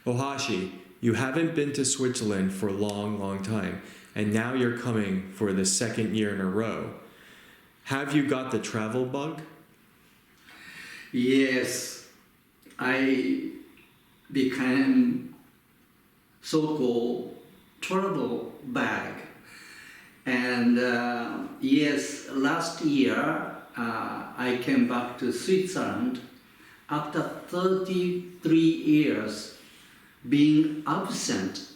Ohashi, you haven't been to Switzerland for a long, long time, and now you're coming for the second year in a row. Have you got the travel bug? Yes, I became so-called travel bag. And yes, last year I came back to Switzerland after 33 years being absent.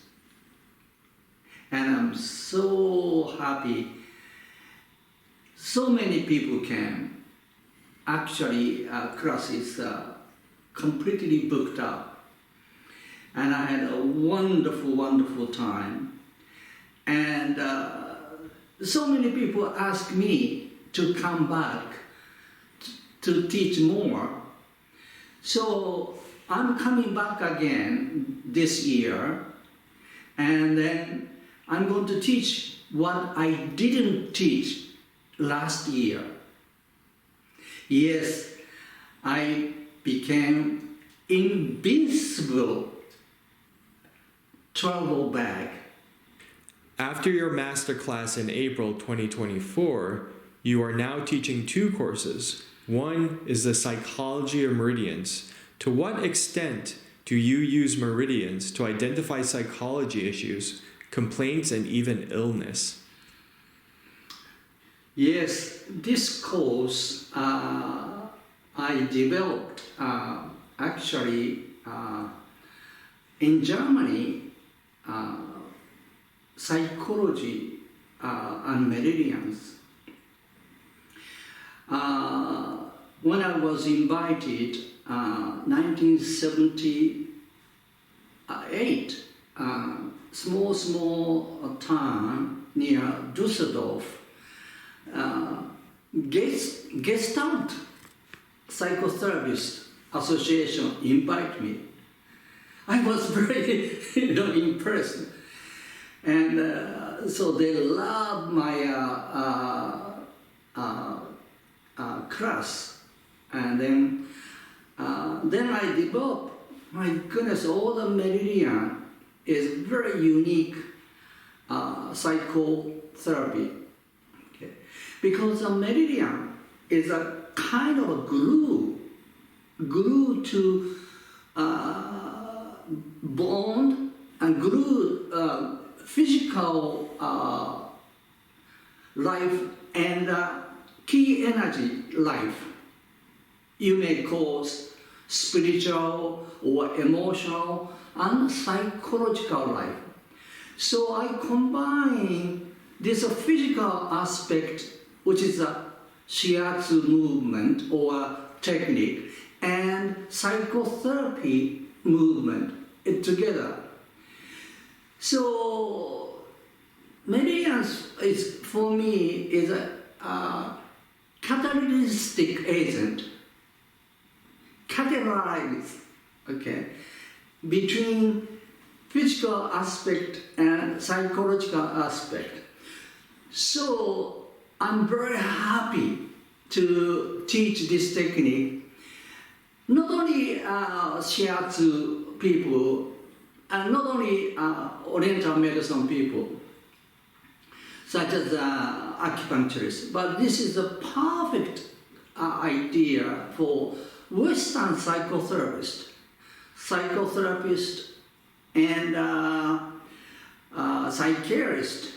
And I'm so happy. So many people came. Actually, class is completely booked up. And I had a wonderful, wonderful time. And so many people ask me to come back to teach more. So I'm coming back again this year, and then I'm going to teach what I didn't teach last year. Yes, I became invincible travel bag. After your Masterclass in April 2024, you are now teaching two courses. One is the Psychology of Meridians. To what extent do you use meridians to identify psychology issues, complaints, and even illness? Yes, this course I developed actually in Germany, psychology and meridians. When I was invited 1978, small town near Düsseldorf, Gestalt Psychotherapist Association invited me. I was very impressed. And so they loved my class. And then I developed, my goodness, all the meridian is very unique psychotherapy. Okay. Because the meridian is a kind of a glue to bond and glue physical life and key energy life. You may call spiritual or emotional and psychological life. So I combine this physical aspect, which is a Shiatsu movement or technique, and psychotherapy movement together. So meridians is for me is a catalytic agent, catalyze, okay, between physical aspect and psychological aspect. So I'm very happy to teach this technique, not only Shiatsu people, and not only Oriental medicine people, such as acupuncturists, but this is a perfect idea for Western psychotherapist, and psychiatrist.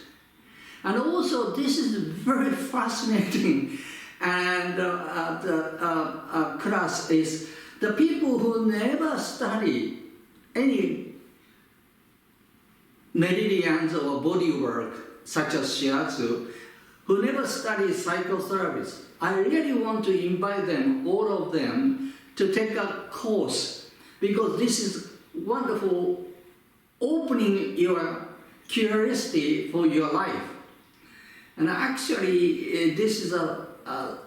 And also this is very fascinating, and the class is the people who never study any meridians or body work, such as Shiatsu, who never study psychotherapists. I really want to invite them, all of them, to take a course, because this is wonderful, opening your curiosity for your life. And actually, this is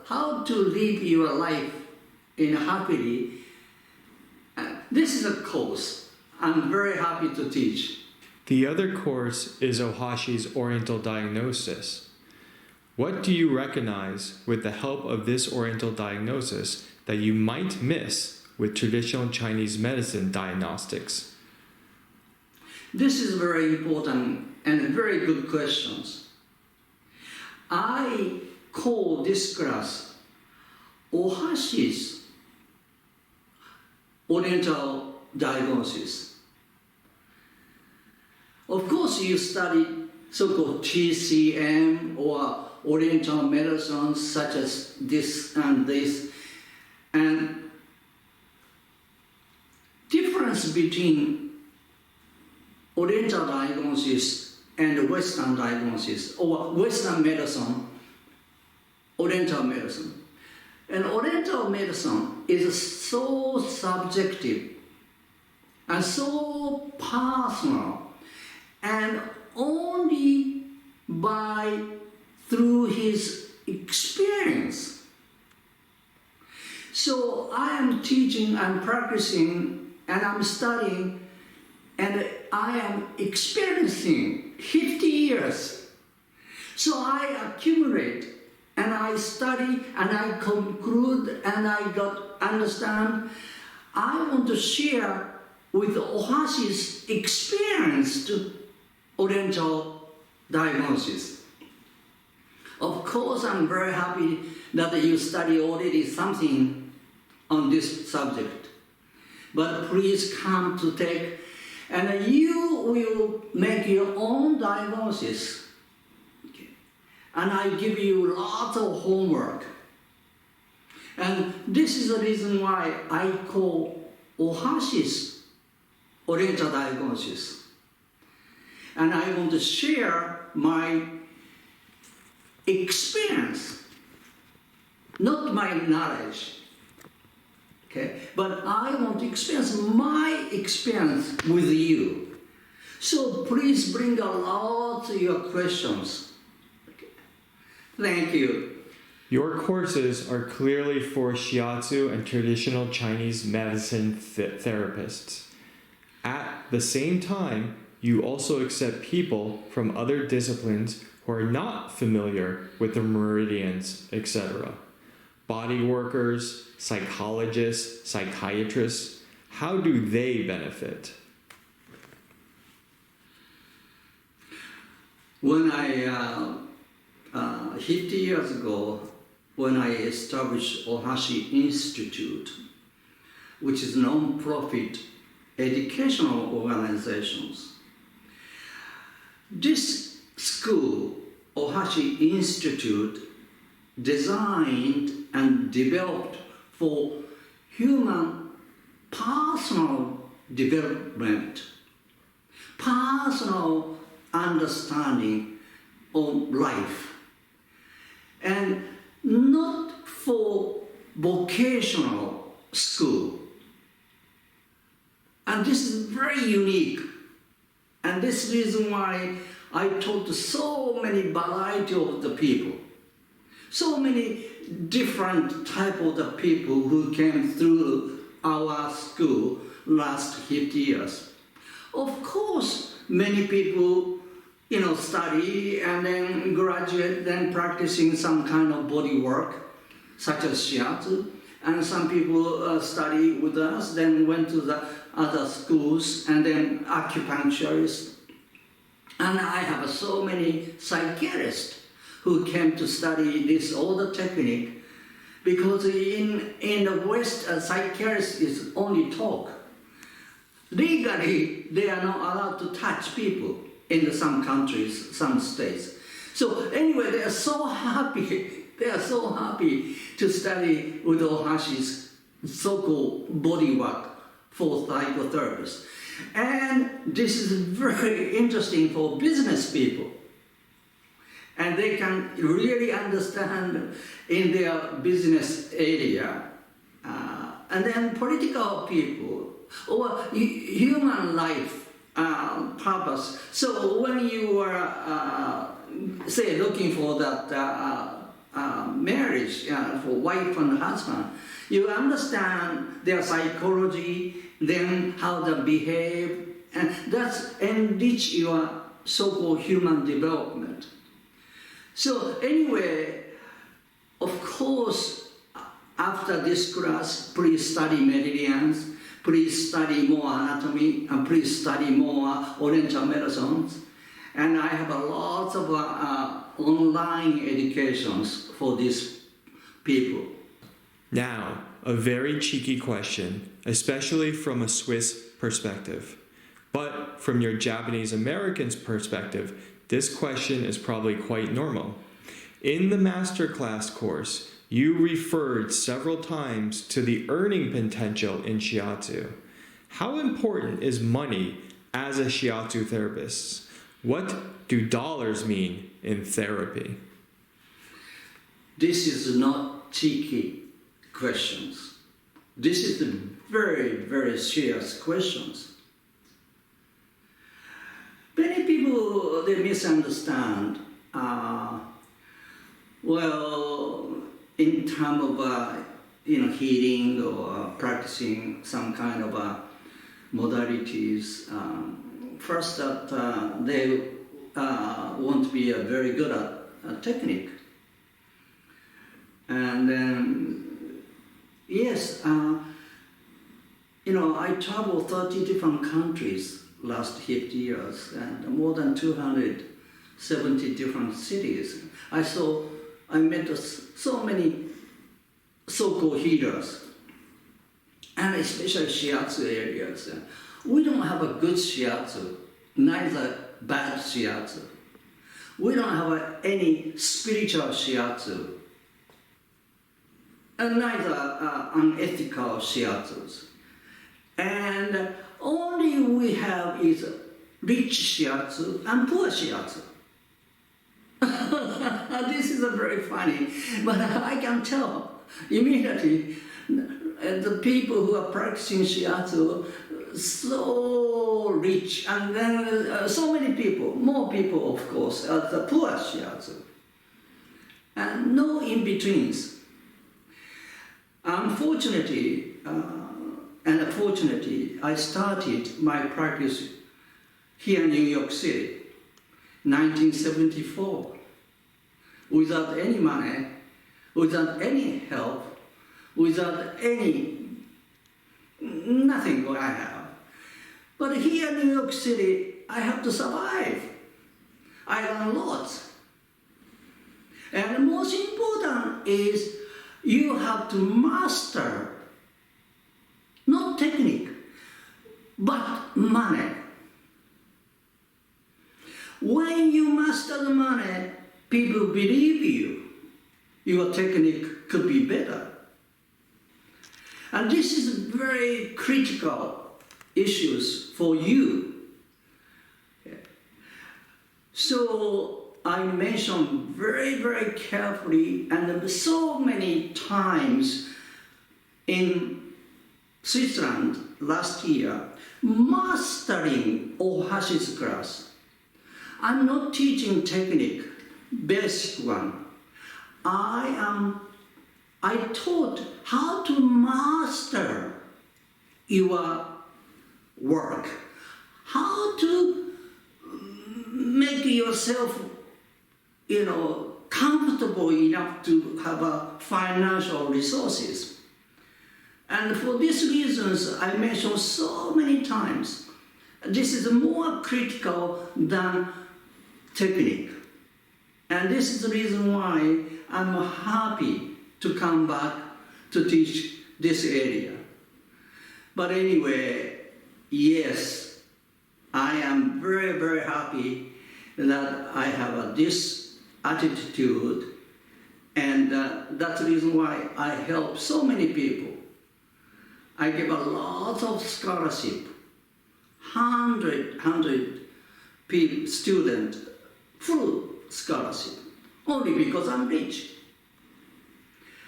how to live your life in happily. This is a course I'm very happy to teach. The other course is Ohashi's Oriental Diagnosis. What do you recognize with the help of this Oriental diagnosis that you might miss with traditional Chinese medicine diagnostics? This is very important and very good questions. I call this class Ohashis Oriental Diagnosis. Of course, you study so-called TCM or Oriental medicine, such as this and this, and difference between Oriental diagnosis and Western diagnosis, or Western medicine, Oriental medicine. And Oriental medicine is so subjective and so personal, and only through his experience. So I am teaching, I'm practicing, and I'm studying, and I am experiencing 50 years. So I accumulate, and I study, and I conclude, and I understand. I want to share with Ohashi's experience to Oriental diagnosis. Of course, I'm very happy that you study already something on this subject. But please come to take, and you will make your own diagnosis. Okay. And I give you lots of homework. And this is the reason why I call Ohashis Oriental Diagnosis. And I want to share my experience, not my knowledge. Okay? But I want to experience my experience with you. So please bring a lot of your questions. Okay. Thank you. Your courses are clearly for shiatsu and traditional Chinese medicine therapists. At the same time, you also accept people from other disciplines who are not familiar with the meridians, etc. Body workers, psychologists, psychiatrists, how do they benefit? When 50 years ago, when I established Ohashi Institute, which is non-profit educational organizations, this school, Ohashi Institute, designed and developed for human personal development, personal understanding of life, and not for vocational school. And this is very unique. And this is the reason why I taught so many variety of the people, so many different type of the people who came through our school last 50 years. Of course, many people, study and then graduate, then practicing some kind of body work, such as shiatsu. And some people study with us, then went to the other schools, and then acupuncturists. And I have so many psychiatrists who came to study this older technique, because in the West, psychiatrist is only talk. Legally, they are not allowed to touch people in some countries, some states. So anyway, they are so happy. They are so happy to study with Ohashi's so-called body work for psychotherapists. And this is very interesting for business people. And they can really understand in their business area. And then political people, or human life purpose. So when you are, say, looking for that marriage for wife and husband, you understand their psychology, then how they behave, and that's enrich your so-called human development. So anyway, of course, after this class, please study meridians, please study more anatomy, and please study more oriental medicines. And I have a lot of online educations for these people. Now, a very cheeky question, especially from a Swiss perspective. But from your Japanese American's perspective, this question is probably quite normal. In the Masterclass course, you referred several times to the earning potential in Shiatsu. How important is money as a Shiatsu therapist? What do dollars mean in therapy? This is not cheeky questions. This is a very, very serious questions. Many people, they misunderstand. In terms of healing or practicing some kind of modalities, first that they want to be very good at technique. And then, yes, I traveled 30 different countries last 50 years and more than 270 different cities. I met so many so-called healers, and especially Shiatsu areas. We don't have a good Shiatsu, neither bad Shiatsu. We don't have any spiritual Shiatsu, and neither unethical Shiatsus. And only we have is rich Shiatsu and poor Shiatsu. This is very funny, but I can tell immediately the people who are practicing Shiatsu so rich, and then so many people, more people of course, are the poor Shiatsu, and no in-betweens. Unfortunately, and fortunately, I started my practice here in New York City, 1974, without any money, without any help, without nothing what I have. But here in New York City, I have to survive. I learn lots. And the most important is you have to master, not technique, but money. When you master the money, people believe you. Your technique could be better. And this is very critical issues for you. So I mentioned very, very carefully and so many times in Switzerland last year, mastering Ohashis class. I'm not teaching technique, basic one. I taught how to master your work, how to make yourself, comfortable enough to have financial resources. And for these reasons, I mentioned so many times, this is more critical than technique. And this is the reason why I'm happy to come back to teach this area. But anyway, yes, I am very, very happy that I have this attitude, and that's the reason why I help so many people. I give a lot of scholarship, 100 people, students, full scholarship, only because I'm rich.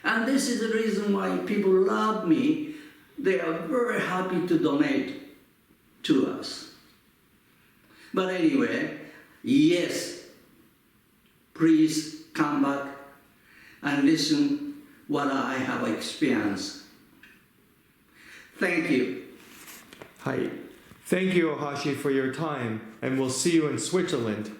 And this is the reason why people love me. They are very happy to donate to us. But anyway, yes, please come back and listen what I have experienced. Thank you. Hi. Thank you, Ohashi, for your time, and we'll see you in Switzerland